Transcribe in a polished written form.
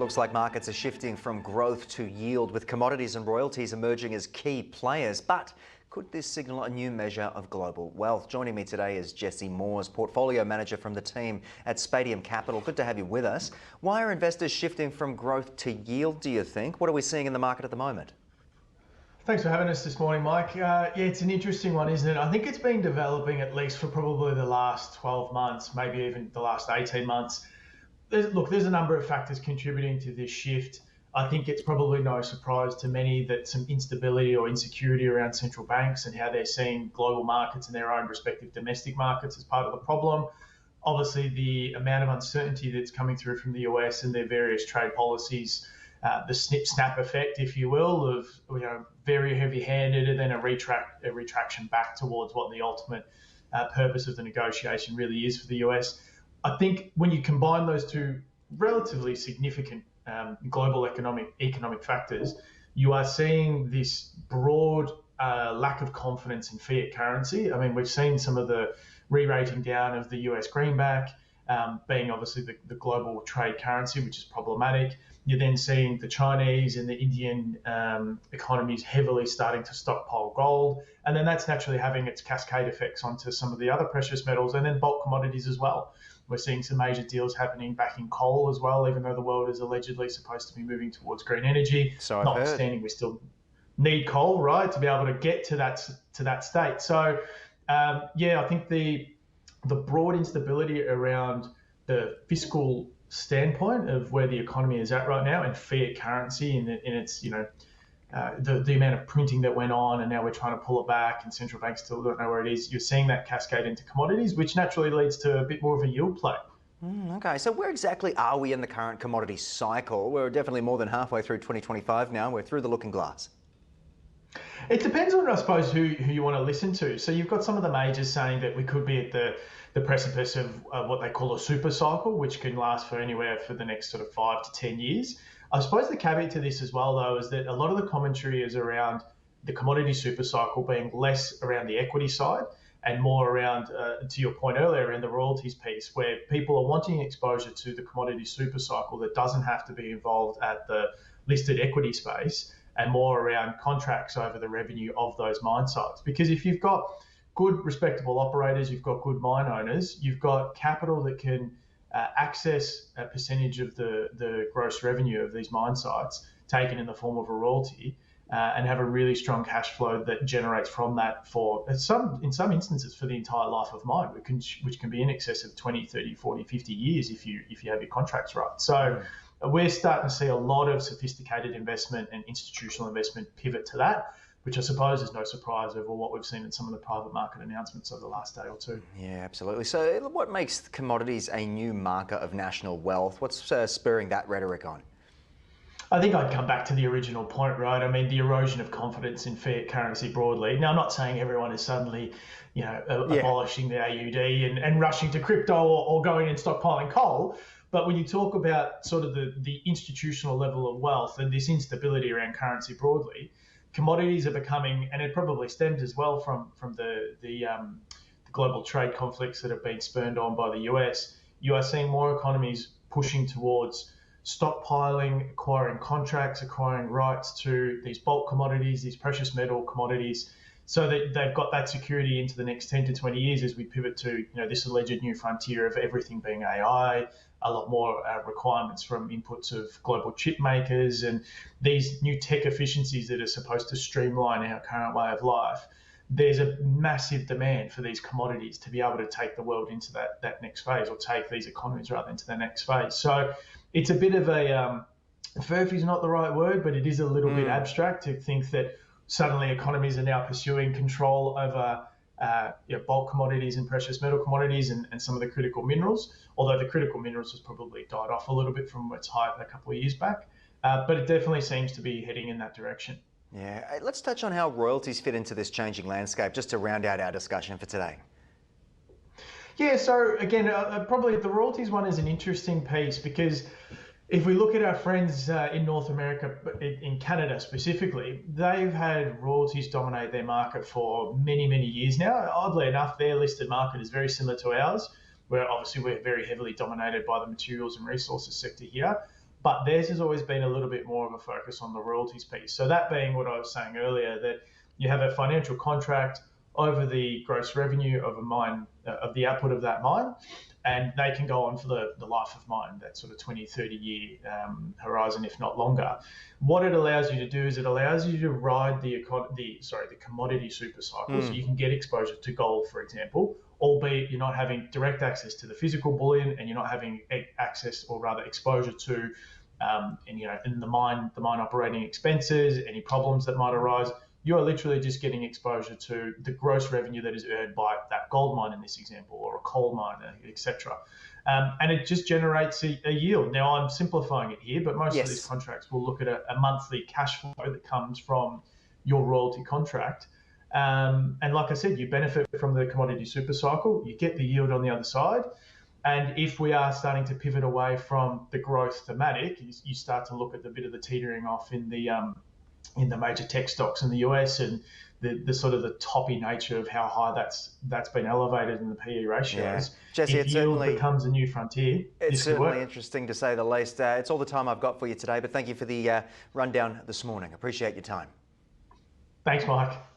looks like markets are shifting from growth to yield, with commodities and royalties emerging as key players. But could this signal a new measure of global wealth? Joining me today is Jesse Moores, portfolio manager from the team at Spadium Capital. Good to have you with us. Why are investors shifting from growth to yield, do you think? What are we seeing in the market at the moment? Thanks for having us this morning, Mike. Yeah, it's an interesting one, isn't it? I think it's been developing at least for probably the last 12 months, maybe even the last 18 months. There's a number of factors contributing to this shift. I think it's probably no surprise to many that some instability or insecurity around central banks and how they're seeing global markets and their own respective domestic markets as part of the problem. Obviously, the amount of uncertainty that's coming through from the US and their various trade policies, the snip-snap effect, if you will, of very heavy-handed and then a retraction back towards what the ultimate purpose of the negotiation really is for the US. I think when you combine those two relatively significant global economic factors, you are seeing this broad lack of confidence in fiat currency. I mean, we've seen some of the re-rating down of the US greenback, being obviously the global trade currency, which is problematic. You're then seeing the Chinese and the Indian economies heavily starting to stockpile gold. And then that's naturally having its cascade effects onto some of the other precious metals and then bulk commodities as well. We're seeing some major deals happening back in coal as well, even though the world is allegedly supposed to be moving towards green energy. So notwithstanding, we still need coal, right, to be able to get to that state. So, I think the broad instability around the fiscal standpoint of where the economy is at right now and fiat currency in its the amount of printing that went on, and now we're trying to pull it back and central banks still don't know where it is. You're seeing that cascade into commodities, which naturally leads to a bit more of a yield play. Okay, so where exactly are we in the current commodity cycle? We're definitely more than halfway through 2025 now. We're through the looking glass. It depends on, I suppose, who you want to listen to. So you've got some of the majors saying that we could be at the precipice of what they call a super cycle, which can last for anywhere for the next sort of 5 to 10 years. I suppose the caveat to this as well, though, is that a lot of the commentary is around the commodity super cycle being less around the equity side and more around, to your point earlier, around the royalties piece, where people are wanting exposure to the commodity super cycle that doesn't have to be involved at the listed equity space and more around contracts over the revenue of those mine sites. Because if you've got good, respectable operators, you've got good mine owners, you've got capital that can access a percentage of the gross revenue of these mine sites taken in the form of a royalty and have a really strong cash flow that generates from that for in some instances for the entire life of mine, which can be in excess of 20, 30, 40, 50 years if you have your contracts right. So we're starting to see a lot of sophisticated investment and institutional investment pivot to that, which I suppose is no surprise over what we've seen in some of the private market announcements over the last day or two. Yeah, absolutely. So what makes commodities a new marker of national wealth? What's spurring that rhetoric on? I think I'd come back to the original point, right? I mean, the erosion of confidence in fiat currency broadly. Now, I'm not saying everyone is suddenly, abolishing the AUD and rushing to crypto or going and stockpiling coal. But when you talk about sort of the institutional level of wealth and this instability around currency broadly, commodities are becoming, and it probably stemmed as well from the global trade conflicts that have been spurned on by the US. You are seeing more economies pushing towards stockpiling, acquiring contracts, acquiring rights to these bulk commodities, these precious metal commodities, so that they've got that security into the next 10 to 20 years as we pivot to this alleged new frontier of everything being AI, a lot more requirements from inputs of global chip makers and these new tech efficiencies that are supposed to streamline our current way of life. There's a massive demand for these commodities to be able to take the world into that next phase, or take these economies rather into the next phase. So it's a bit of a, furphy is not the right word, but it is a little bit abstract to think that suddenly economies are now pursuing control over bulk commodities and precious metal commodities and some of the critical minerals, although the critical minerals has probably died off a little bit from its height a couple of years back. But it definitely seems to be heading in that direction. Yeah, let's touch on how royalties fit into this changing landscape, just to round out our discussion for today. Yeah, so again, probably the royalties one is an interesting piece because if we look at our friends in North America, in Canada specifically, they've had royalties dominate their market for many, many years now. Oddly enough, their listed market is very similar to ours, where obviously we're very heavily dominated by the materials and resources sector here. but theirs has always been a little bit more of a focus on the royalties piece. So that being what I was saying earlier, that you have a financial contract over the gross revenue of a mine, of the output of that mine, and they can go on for the life of mine, that sort of 20, 30 year horizon, if not longer. What it allows you to do is it allows you to ride the commodity super cycle. So you can get exposure to gold, for example, albeit you're not having direct access to the physical bullion, and you're not having access, or rather exposure to, in the mine operating expenses, any problems that might arise. You're literally just getting exposure to the gross revenue that is earned by that gold mine in this example, or a coal mine, etc. And it just generates a yield. Now, I'm simplifying it here, but most of these contracts will look at a monthly cash flow that comes from your royalty contract. And like I said, you benefit from the commodity super cycle, you get the yield on the other side. And if we are starting to pivot away from the growth thematic, you start to look at the bit of the teetering off in the major tech stocks in the US, and the sort of the toppy nature of how high that's been elevated in the PE ratios. Yeah. Jesse, if yield becomes a new frontier, it's certainly interesting, to say the least. It's all the time I've got for you today, but thank you for the rundown this morning. Appreciate your time. Thanks, Mike.